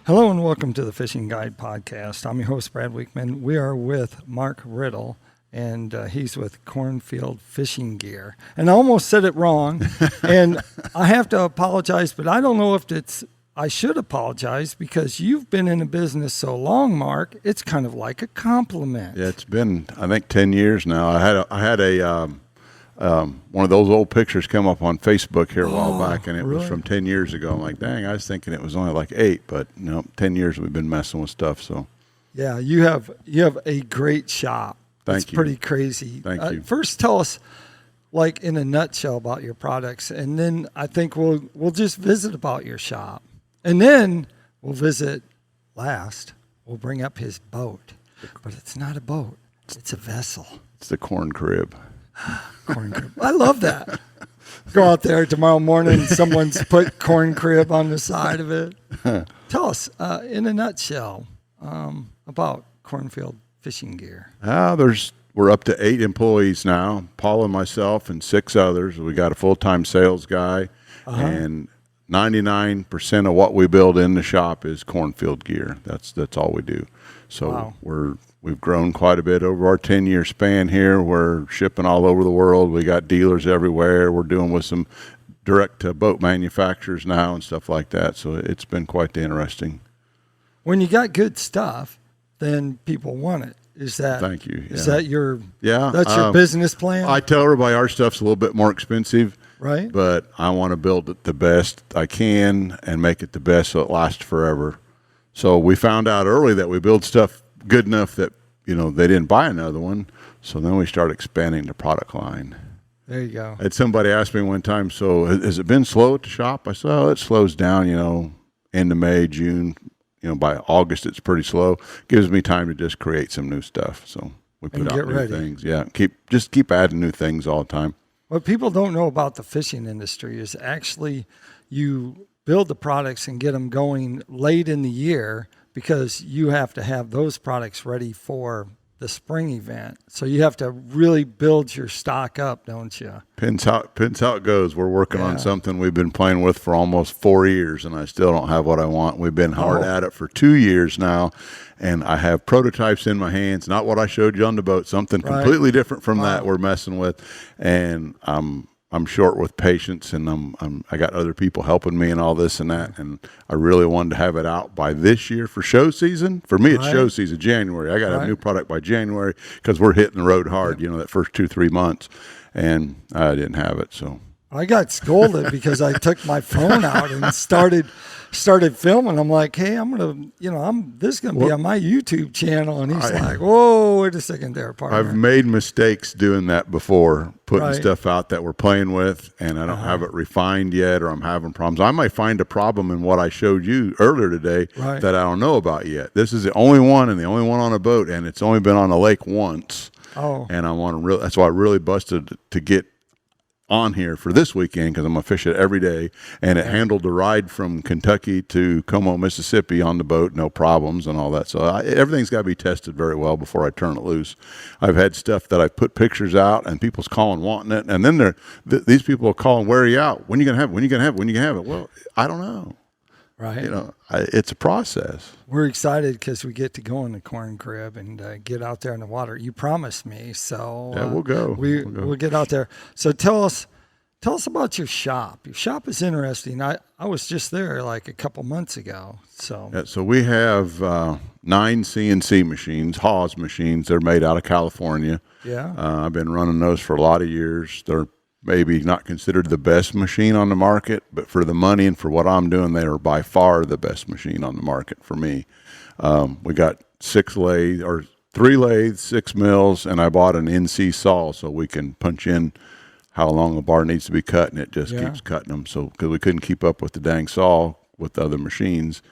Hello and welcome to the Fishing Guide Podcast. I'm your host, Brad Wiegmann. We are with Mark Ridl, and he's with Cornfield Fishing Gear. And I almost said it wrong, and I have to apologize, but I don't know if I should apologize because you've been in the business so long, Mark. It's kind of like a compliment. Yeah, it's been, I think, 10 years now. I had one of those old pictures come up on Facebook here a while back, and it was from 10 years ago. I'm like, dang, I was thinking it was only like 8, but 10 years we've been messing with stuff. So yeah, you have a great shop. Thank it's you. pretty crazy. Thank you. First, tell us, like in a nutshell, about your products, and then I think we'll just visit about your shop, and then we'll visit. We'll bring up his boat, but it's not a boat; it's a vessel. It's the corn crib. Corn crib. I love that. Go out there tomorrow morning, someone's put corn crib on the side of it. Tell us, in a nutshell, about Cornfield Fishing Gear. We're up to 8 employees now, Paul and myself and 6 others. We got a full-time sales guy, and 99% of what we build in the shop is Cornfield gear. That's all we do. So wow. We've grown quite a bit over our 10-year span here. We're shipping all over the world. We got dealers everywhere. We're doing with some direct boat manufacturers now and stuff like that. So it's been quite interesting. When you got good stuff, then people want it. Is that? Thank you. Is that your? Yeah. That's your business plan. I tell everybody our stuff's a little bit more expensive, right? But I want to build it the best I can and make it the best so it lasts forever. So we found out early that we build stuff good enough that they didn't buy another one. So then we started expanding the product line. There you go. I had somebody ask me one time, so has it been slow at the shop? I said, oh, it slows down, end of May, June. By August, it's pretty slow. Gives me time to just create some new stuff. So we put out new things. Yeah, keep adding new things all the time. What people don't know about the fishing industry is actually you build the products and get them going late in the year because you have to have those products ready for the spring event. So you have to really build your stock up, don't you? Depends how it goes. We're working on something we've been playing with for almost 4 years, and I still don't have what I want. We've been hard at it for 2 years now, and I have prototypes in my hands, not what I showed you on the boat, something completely different from that we're messing with, and I'm short with patience, and I got other people helping me and all this and that, and I really wanted to have it out by this year for show season. For me, it's show season, January. I got to have a new product by January because we're hitting the road hard, that first 2-3 months, and I didn't have it. So I got scolded because I took my phone out and started filming. I'm like, hey, this is gonna be on my YouTube channel, and he's like, whoa, wait a second there, partner. I've made mistakes doing that before, putting stuff out that we're playing with, and I don't have it refined yet, or I'm having problems. I might find a problem in what I showed you earlier today that I don't know about yet. This is the only one, and the only one on a boat, and it's only been on a lake once. And I want to that's why I really busted to get on here for this weekend because I'm gonna fish it every day, and it handled the ride from Kentucky to Como, Mississippi on the boat, no problems and all that. So everything's got to be tested very well before I turn it loose. I've had stuff that I put pictures out and people's calling wanting it, and then these people are calling, where are you out? When are you gonna have it? When are you gonna have it? When are you gonna have it? Well, I don't know. Right. It's a process. We're excited because we get to go in the corn crib and get out there in the water. You promised me, so we'll go. We'll get out there. So tell us about your shop. Your shop is interesting. I was just there like a couple months ago. So we have 9 CNC machines, Haas machines. They're made out of California. Yeah. I've been running those for a lot of years. They're maybe not considered the best machine on the market, but for the money and for what I'm doing, they are by far the best machine on the market for me. We got 3 lathes, 6 mills, and I bought an NC saw so we can punch in how long a bar needs to be cut, and it just keeps cutting them. So because we couldn't keep up with the dang saw with the other machines.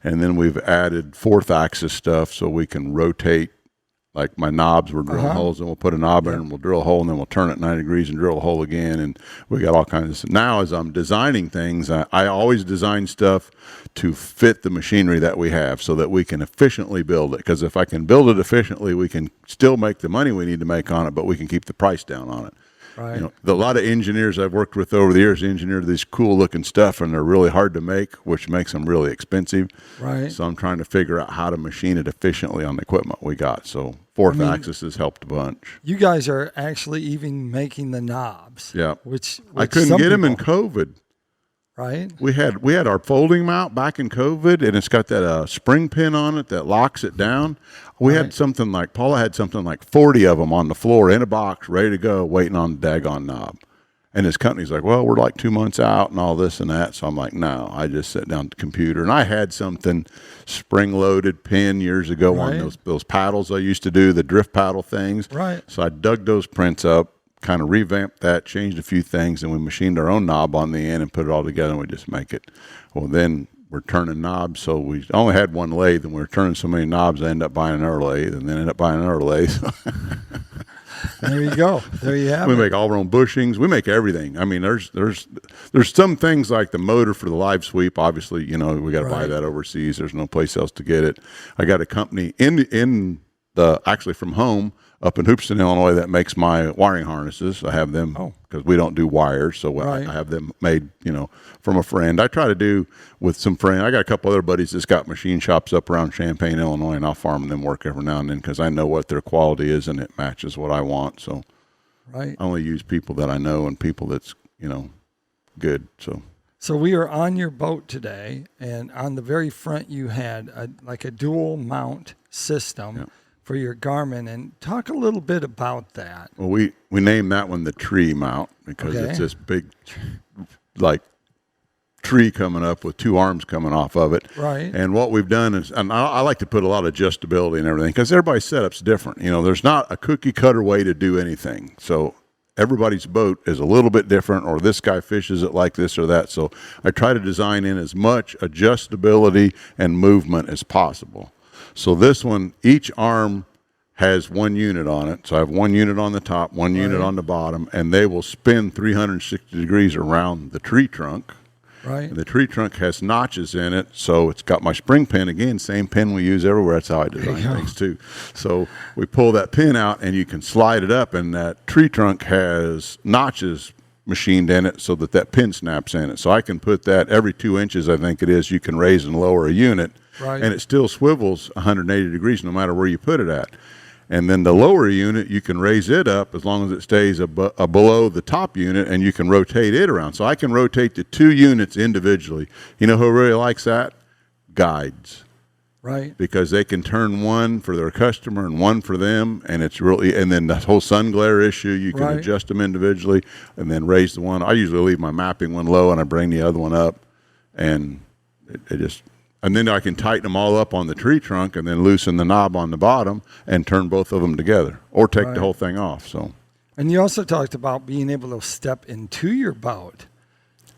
And then we've added 4th axis stuff so we can rotate. Like my knobs, we're drilling holes, and we'll put a knob in, and we'll drill a hole, and then we'll turn it 90 degrees and drill a hole again. And we got all kinds of stuff. Now, as I'm designing things, I always design stuff to fit the machinery that we have so that we can efficiently build it. Because if I can build it efficiently, we can still make the money we need to make on it, but we can keep the price down on it. Right. A lot of engineers I've worked with over the years engineer these cool looking stuff, and they're really hard to make, which makes them really expensive. Right. So I'm trying to figure out how to machine it efficiently on the equipment we got. So fourth axis has helped a bunch. You guys are actually even making the knobs. Yeah. Which I couldn't get them in people- COVID. Right. We had our folding mount back in COVID, and it's got that spring pin on it that locks it down. We had something like, Paula had something like 40 of them on the floor in a box, ready to go, waiting on the daggone knob. And his company's like, well, we're like 2 months out and all this and that. So I'm like, no, I just sat down at the computer. And I had something spring-loaded pin years ago on those paddles I used to do, the drift paddle things. Right. So I dug those prints up, kind of revamped that, changed a few things, and we machined our own knob on the end and put it all together, and we just make it. Well, then we're turning knobs, so we only had one lathe, and we were turning so many knobs, I ended up buying another lathe, and then ended up buying another lathe. There you go. There you have We it. make all our own bushings. We make everything. I mean, there's some things like the motor for the live sweep. Obviously, we got to buy that overseas. There's no place else to get it. I got a company in the actually from home up in Hoopeston, Illinois, that makes my wiring harnesses. I have them because we don't do wires, so I have them made, from a friend. I try to do with some friends. I got a couple other buddies that's got machine shops up around Champaign, Illinois, and I'll farm them work every now and then because I know what their quality is and it matches what I want. So I only use people that I know and people that's, good. So we are on your boat today, and on the very front you had a dual mount system. Yep. For your Garmin, and talk a little bit about that. Well, we named that one the tree mount because it's this big, like, tree coming up with two arms coming off of it. Right. And what we've done is, and I like to put a lot of adjustability and everything because everybody's setup's different. There's not a cookie cutter way to do anything. So everybody's boat is a little bit different, or this guy fishes it like this or that. So I try to design in as much adjustability and movement as possible. So this one, each arm has one unit on it. So I have one unit on the top, one unit on the bottom, and they will spin 360 degrees around the tree trunk. Right. And the tree trunk has notches in it, so it's got my spring pin. Again, same pin we use everywhere. That's how I design things too. So we pull that pin out, and you can slide it up, and that tree trunk has notches machined in it so that pin snaps in it. So I can put that every 2 inches, I think it is, you can raise and lower a unit. Right. And it still swivels 180 degrees no matter where you put it at. And then the lower unit, you can raise it up as long as it stays below the top unit, and you can rotate it around. So I can rotate the two units individually. You know who really likes that? Guides. Right. Because they can turn one for their customer and one for them, and and then the whole sun glare issue, you can adjust them individually and then raise the one. I usually leave my mapping one low and I bring the other one up, and and then I can tighten them all up on the tree trunk and then loosen the knob on the bottom and turn both of them together or take the whole thing off. So. And you also talked about being able to step into your boat.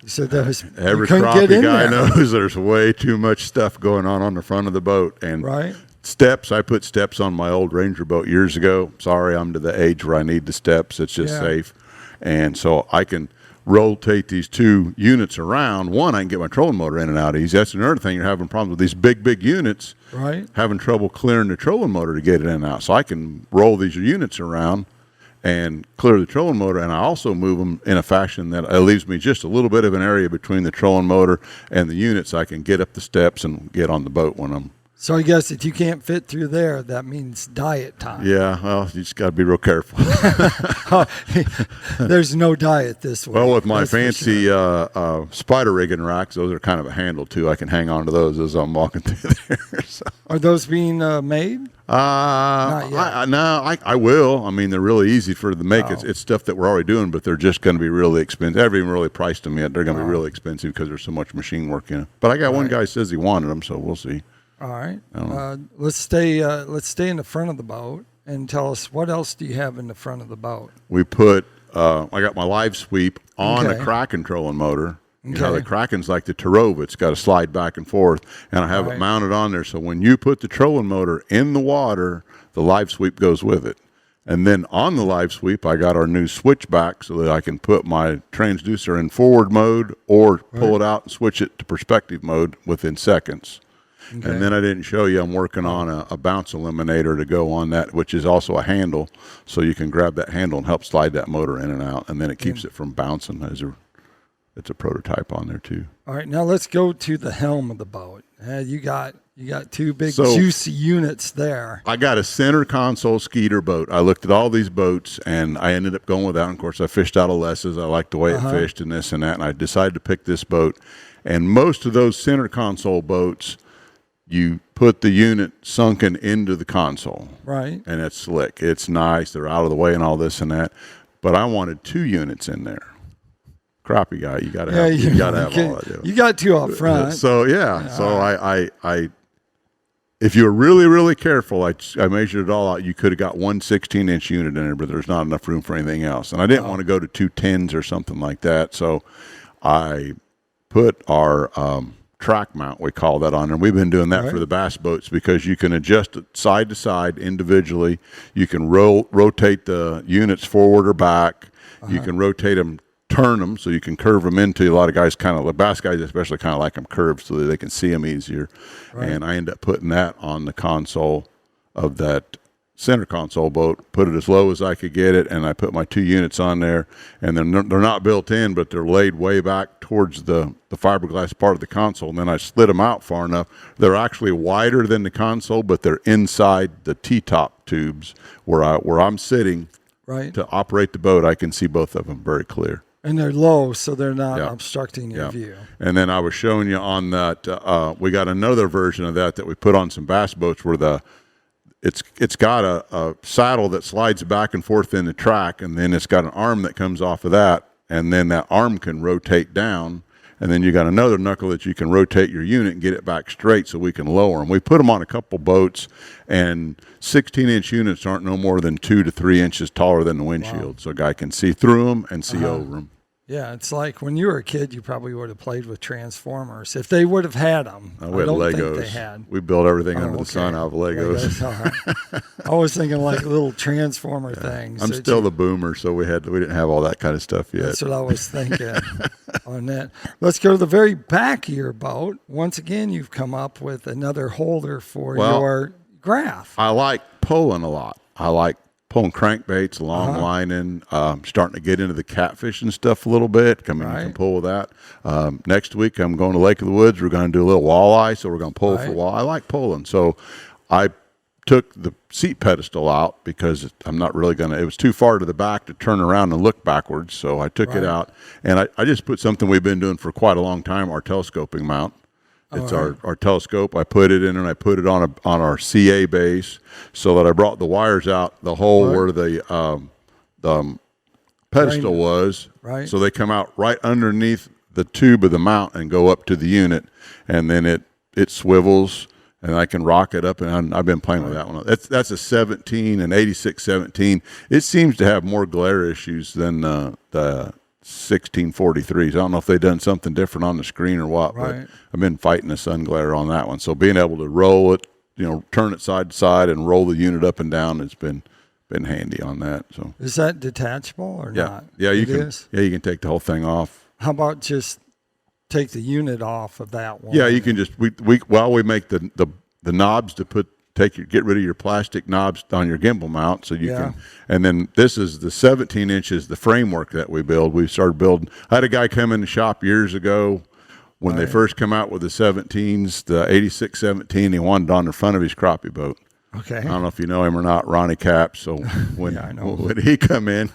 You said that was every crappie guy knows there's way too much stuff going on the front of the boat. And steps, I put steps on my old Ranger boat years ago. Sorry, I'm to the age where I need the steps. It's just safe. And so I can rotate these two units around. One, I can get my trolling motor in and out easy. That's another thing. You're having problems with these big units. Right. Having trouble clearing the trolling motor to get it in and out. So I can roll these units around and clear the trolling motor, and I also move them in a fashion that leaves me just a little bit of an area between the trolling motor and the units. I can get up the steps and get on the boat when I'm. So I guess if you can't fit through there, that means diet time. Yeah, well, you just got to be real careful. There's no diet this way. Well, with my fancy spider rigging racks, those are kind of a handle too. I can hang on to those as I'm walking through there. So. Are those being made? Not yet. I will. I mean, they're really easy for the make. It's stuff that we're already doing, but they're just going to be really expensive. They haven't even really priced them yet. They're going to be really expensive because there's so much machine work in it. But I got one guy says he wanted them, so we'll see. All right. Let's stay in the front of the boat and tell us what else do you have in the front of the boat? We put I got my live sweep on a Kraken trolling motor. You know, the Kraken's like the Tarova. It's got to slide back and forth, and I have it mounted on there. So when you put the trolling motor in the water, the live sweep goes with it. And then on the live sweep, I got our new switchback so that I can put my transducer in forward mode or pull it out and switch it to perspective mode within seconds. Okay. And then I didn't show you, I'm working on a bounce eliminator to go on that, which is also a handle. So you can grab that handle and help slide that motor in and out. And then it keeps it from bouncing. It's a prototype on there too. All right, now let's go to the helm of the boat. You got two big juicy units there. I got a center console Skeeter boat. I looked at all these boats, and I ended up going with that. And of course, I fished out of Les's. I liked the way it fished and this and that, and I decided to pick this boat. And most of those center console boats, you put the unit sunken into the console. Right. And it's slick. It's nice. They're out of the way and all this and that. But I wanted 2 units in there. Crappie guy, you got to have, you got to have all that. You got 2 up front. So I if you were really, really careful, I measured it all out. You could have got 1 16-inch unit in there, but there's not enough room for anything else. And I didn't want to go to 2 10s or something like that. So I put our track mount, we call that, on there. We've been doing that for the bass boats because you can adjust it side to side individually. You can rotate the units forward or back. You can rotate them, turn them, so you can curve them into. A lot of guys the bass guys especially kind of like them curved so that they can see them easier. Right. And I end up putting that on the console of that center console boat, put it as low as I could get it, and I put my 2 units on there, and they're not built in, but they're laid way back towards the fiberglass part of the console, and then I slid them out far enough. They're actually wider than the console, but they're inside the T-top tubes where I'm sitting to operate the boat. I can see both of them very clear. And they're low, so they're not obstructing your view. And then I was showing you on that, we got another version of that we put on some bass boats where it's got a saddle that slides back and forth in the track, and then it's got an arm that comes off of that, and then that arm can rotate down, and then you got another knuckle that you can rotate your unit and get it back straight so we can lower them. We put them on a couple boats, and 16-inch units aren't no more than 2 to 3 inches taller than the windshield, so a guy can see through them and see over them. Yeah, it's like when you were a kid, you probably would have played with Transformers. If they would have had them, I don't Legos. think they had. We built everything under the sun out of Legos. I was thinking like little Transformer things. I'm still the boomer, so we didn't have all that kind of stuff yet. That's what I was thinking on that. Let's go to the very back of your boat. Once again, you've come up with another holder for your graph. I like pulling a lot. I like pulling crankbaits, long lining, starting to get into the catfishing stuff a little bit. You can pull with that. Next week, I'm going to Lake of the Woods. We're going to do a little walleye, so we're going to pull for walleye. I like pulling. So I took the seat pedestal out because I'm not really going to, it was too far to the back to turn around and look backwards. So I took it out, and I just put something we've been doing for quite a long time, our telescoping mount. It's our telescope. I put it in and I put it on our CA base so that I brought the wires out the hole where the pedestal was. Right. So they come out right underneath the tube of the mount and go up to the unit, and then it swivels and I can rock it up. And I've been playing with that one. That's a 17, an 86-17. It seems to have more glare issues than the 1643s. I don't know if they've done something different on the screen or what, but I've been fighting the sun glare on that one. So being able to roll it, turn it side to side and roll the unit up and down has been handy on that. So is that detachable or not? Yeah, you can. Yeah, you can take the whole thing off. How about just take the unit off of that one? Yeah, you can just we make the knobs to get rid of your plastic knobs on your gimbal mount so you can, and then this is the 17 inches, the framework that we build. We started building. I had a guy come in the shop years ago when they first come out with the 17s, the 86-17, he wanted on the front of his crappie boat. Okay. I don't know if you know him or not, Ronnie Cap. So when he come in,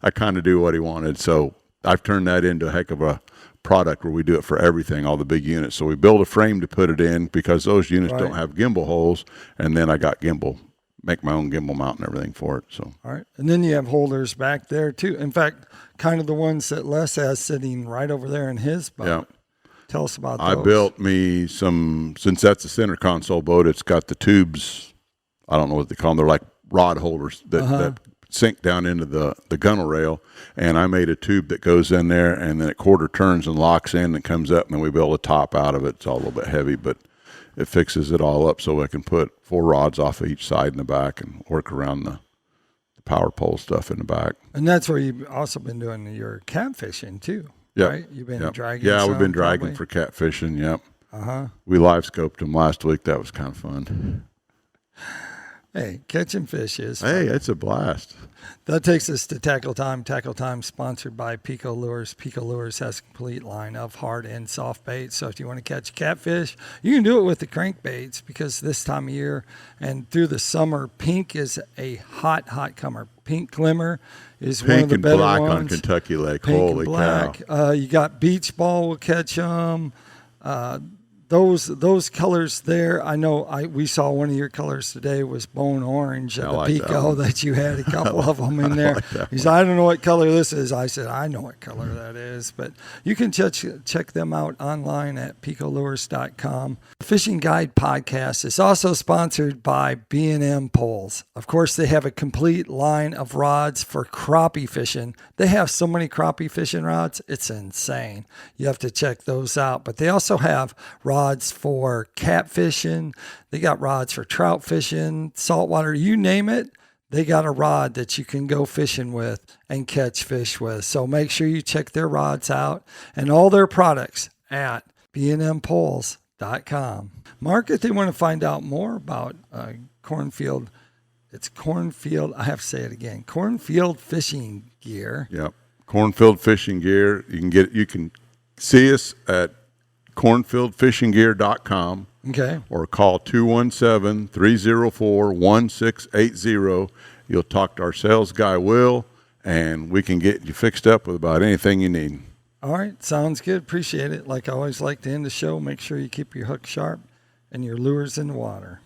I kind of do what he wanted. So I've turned that into a heck of a product where we do it for everything, all the big units. So we build a frame to put it in because those units don't have gimbal holes, and then I got make my own gimbal mount and everything for it. So all right, and then you have holders back there too. In fact, kind of the ones that Les has sitting right over there in his boat. Yeah. Tell us about those. I built me some, since that's a center console boat, it's got the tubes, I don't know what they call them, they're like rod holders that sink down into the gunnel rail, and I made a tube that goes in there, and then it quarter turns and locks in and comes up, and then we build a top out of it. It's all a little bit heavy, but it fixes it all up so I can put 4 rods off of each side in the back and work around the power pole stuff in the back. And that's where you've also been doing your catfishing too. Yeah, right? You've been dragging. Yeah, we've been dragging for catfishing. Yep. We live scoped them last week. That was kind of fun. Hey, catching fish is fun. Hey, it's a blast. That takes us to Tackle Time. Tackle Time sponsored by PICO Lures. PICO Lures has a complete line of hard and soft baits. So if you want to catch catfish, you can do it with the crankbaits because this time of year and through the summer, pink is a hot comer. Pink glimmer is one of Pink the and better black ones. on Kentucky Lake. Pink Holy and black. cow. You got beach ball will catch them. Those colors there, I know we saw one of your colors today was bone orange at the like that PICO one. that you had a couple of them in there. He said, I don't know what color this is. I said, I know what color that is. But you can check them out online at picolures.com. The Fishing Guide Podcast is also sponsored by B&M Poles. Of course, they have a complete line of rods for crappie fishing. They have so many crappie fishing rods, it's insane. You have to check those out. But they also have rods for catfishing. They got rods for trout fishing, saltwater, you name it. They got a rod that you can go fishing with and catch fish with. So make sure you check their rods out and all their products at bnmpoles.com. Mark, if they want to find out more about Cornfield, it's Cornfield, I have to say it again, Cornfield Fishing Gear. Yep. Cornfield Fishing Gear. You can see us at cornfieldfishinggear.com. Okay. Or call 217-304-1680. You'll talk to our sales guy, Will, and we can get you fixed up with about anything you need. All right. Sounds good. Appreciate it. Like I always like to end the show, make sure you keep your hook sharp and your lures in the water.